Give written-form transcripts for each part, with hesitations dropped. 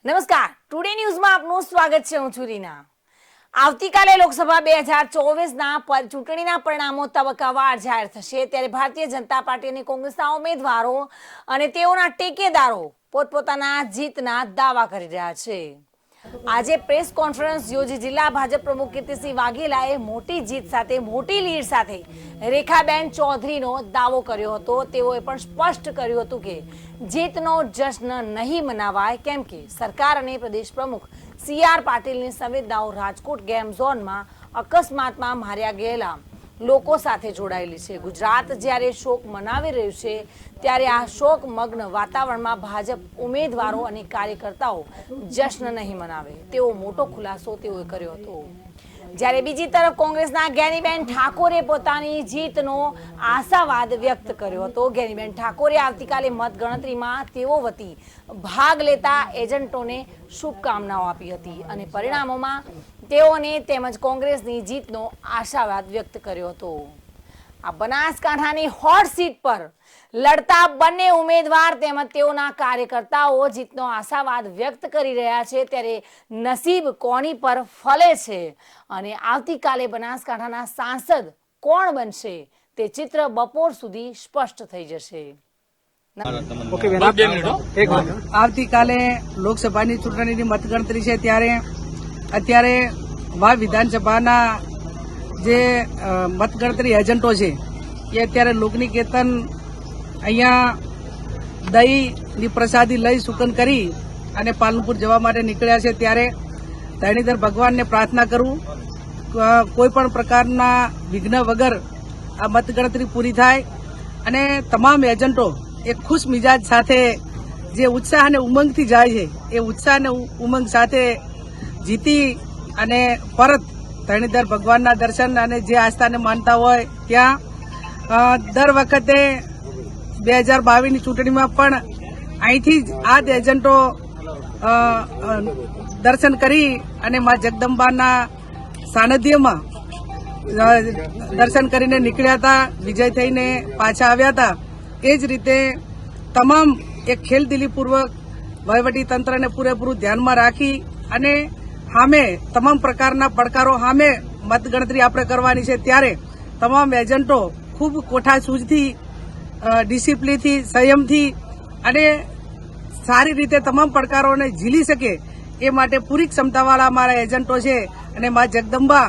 નમસ્કાર, ટુડે ન્યૂઝમાં આપનું સ્વાગત છે. હું છું રીના. આવતીકાલે લોકસભા 2024ના ચૂંટણીના પરિણામો તબક્કાવાર જાહેર થશે, ત્યારે ભારતીય જનતા પાર્ટી અને કોંગ્રેસના ઉમેદવારો અને તેઓના ટેકેદારો પોતપોતાના જીતના દાવા કરી રહ્યા છે. આજે પ્રેસ કોન્ફરન્સ યોજી જિલ્લા ભાજપ પ્રમુખ કીર્તિસિંહ વાઘેલાએ મોટી જીત સાથે, મોટી લીડ સાથે રેખાબેન ચૌધરીનો દાવો કર્યો હતો. તેઓએ પણ સ્પષ્ટ કર્યું હતું કે જીતનો જશ્ન નહીં મનાવાય, કેમ કે સરકાર અને પ્રદેશ પ્રમુખ CR પાટીલની સંવેદનાઓ રાજકોટ ગેમ ઝોનમાં અકસ્માતમાં માર્યા ગયેલા લોકો સાથે જોડાયેલી છે. ગુજરાત જ્યારે શોક મનાવી રહ્યું છે, ત્યારે આ શોકમગ્ન વાતાવરણમાં ભાજપ ઉમેદવારો અને કાર્યકર્તાઓ જશ્ન નહીં મનાવે તેવો મોટો ખુલાસો તેઓએ કર્યો હતો. જ્યારે બીજી તરફ કોંગ્રેસના જ્ઞાનીબેન ઠાકોરે પોતાની જીતનો આશાવાદ વ્યક્ત કર્યો હતો. જ્ઞાનીબેન ઠાકોરે આવતીકાલે મતગણતરીમાં તેઓ વતી ભાગ લેતા એજન્ટોને શુભકામનાઓ આપી હતી અને પરિણામોમાં તેઓને તેમજ કોંગ્રેસની જીતનો આશાવાદ વ્યક્ત કર્યો હતો. આ બનાસકાંઠાની હોટ સીટ પર લડતા બંને ઉમેદવાર તેમજ તેઓના કાર્યકર્તાઓ જીતનો આશાવાદ વ્યક્ત કરી રહ્યા છે, ત્યારે નસીબ કોની પર ફલે છે અને આવતીકાલે બનાસકાંઠાના સાંસદ કોણ બનશે તે ચિત્ર બપોર સુધી સ્પષ્ટ થઈ જશે. આવતીકાલે લોકસભાની ચૂંટણીની મતગણતરી છે, ત્યારે અત્યારે વાવ વિધાનસભાના જે મતગણતરી એજન્ટો છે એ અત્યારે લોકનિકેતન અહીંયા દહીંની પ્રસાદી લઈ સુકન કરી અને પાલનપુર જવા માટે નીકળ્યા છે. ત્યારે ધરણીધર ભગવાનને પ્રાર્થના કરું કોઈ પણ પ્રકારના વિઘ્ન વગર આ મતગણતરી પૂરી થાય અને તમામ એજન્ટો એક ખુશ મિજાજ સાથે જે ઉત્સાહ અને ઉમંગથી જાય છે એ ઉત્સાહ અને ઉમંગ સાથે જીતી અને પરત ધરણીધર ભગવાનના દર્શન અને જે આસ્થાને માનતા હોય ત્યાં દર વખતે 2022ની ચૂંટણીમાં પણ અહીંથી જ આ જ એજન્ટો દર્શન કરી અને મા જગદંબાના સાનિધ્યમાં દર્શન કરીને નીકળ્યા હતા, વિજય થઈને પાછા આવ્યા હતા. એ જ રીતે તમામ એક ખેલદિલીપૂર્વક વહીવટી તંત્રને પૂરેપૂરું ધ્યાનમાં રાખી અને સામે તમામ પ્રકારના પડકારો સામે મતગણતરી આપણે કરવાની છે, ત્યારે તમામ એજન્ટો ખૂબ કોઠાસૂઝથી, ડિસિપ્લિનથી, સંયમથી અને સારી રીતે તમામ પડકારોને ઝીલી શકે એ માટે પૂરી ક્ષમતાવાળા અમારા એજન્ટો છે. અને મા જગદંબા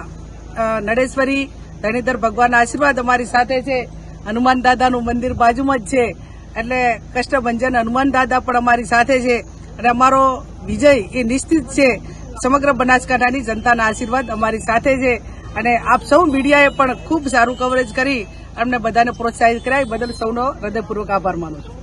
નડેશ્વરી ધરણીધર ભગવાનના આશીર્વાદ અમારી સાથે છે. હનુમાન દાદાનું મંદિર બાજુમાં જ છે, એટલે કષ્ટભંજન હનુમાન દાદા પણ અમારી સાથે છે અને અમારો વિજય એ નિશ્ચિત છે. સમગ્ર બનાસકાંઠાની જનતાના આશીર્વાદ અમારી સાથે છે અને આપ સૌ મીડિયાએ પણ ખૂબ સારું કવરેજ કરી અમને બધાને પ્રોત્સાહિત કરાય બદલ સૌનો હૃદયપૂર્વક આભાર માનું છું.